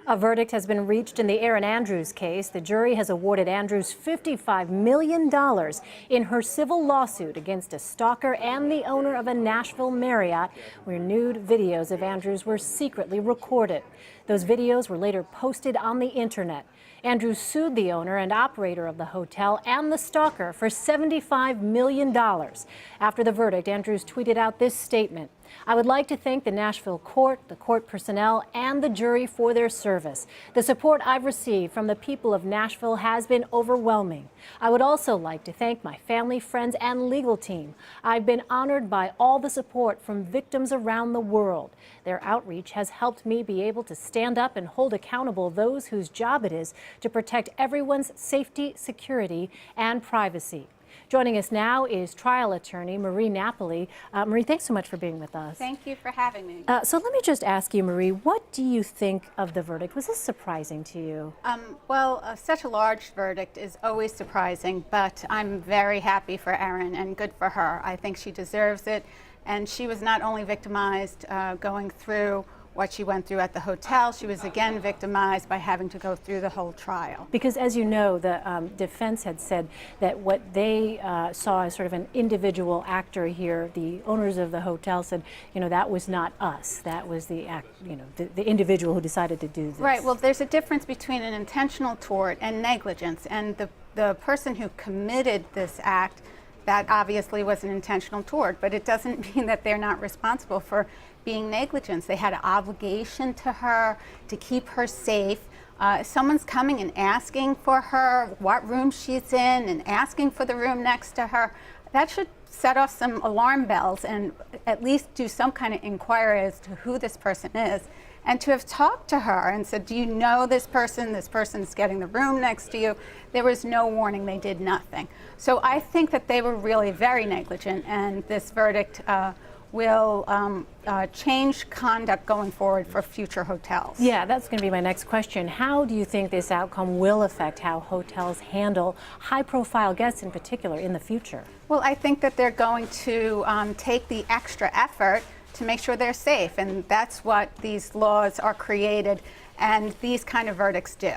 A verdict has been reached in the Erin Andrews case. The jury has awarded Andrews $55 million in her civil lawsuit against a stalker and the owner of a Nashville Marriott, where nude videos of Andrews were secretly recorded. Those videos were later posted on the internet. Andrews sued the owner and operator of the hotel and the stalker for $75 million. After the verdict, Andrews tweeted out this statement: "I would like to thank the Nashville court, the court personnel, and the jury for their service. The support I've received from the people of Nashville has been overwhelming. I would also like to thank my family, friends, and legal team. I've been honored by all the support from victims around the world. Their outreach has helped me be able to stand up and hold accountable those whose job it is to protect everyone's safety, security, and privacy." Joining us now is trial attorney Marie Napoli. Marie, thanks so much for being with us. Thank you for having me. So let me just ask you, Marie, what do you think of the verdict? Was this surprising to you? Such a large verdict is always surprising, but I'm very happy for Erin and good for her. I think she deserves it, and she was not only victimized going through what she went through at the hotel, she was again victimized by having to go through the whole trial. Because as you know, the defense had said that what they saw as sort of an individual actor here, the owners of the hotel said, you know, that was not us. That was the individual who decided to do this. Right. Well, there's a difference between an intentional tort and negligence, and the person who committed this act, that obviously was an intentional tort, but it doesn't mean that they're not responsible for being negligent. They had an obligation to her to keep her safe. If someone's coming and asking for her what room she's in and asking for the room next to her, that should set off some alarm bells and at least do some kind of inquiry as to who this person is. And to have talked to her and said, do you know this person? This person's getting the room next to you. There was no warning. They did nothing. So I think that they were really very negligent, and this verdict will change conduct going forward for future hotels. Yeah, that's going to be my next question. How do you think this outcome will affect how hotels handle high-profile guests in particular in the future? Well, I think that they're going to take the extra effort to make sure they're safe, and that's what these laws are created, and these kind of verdicts do.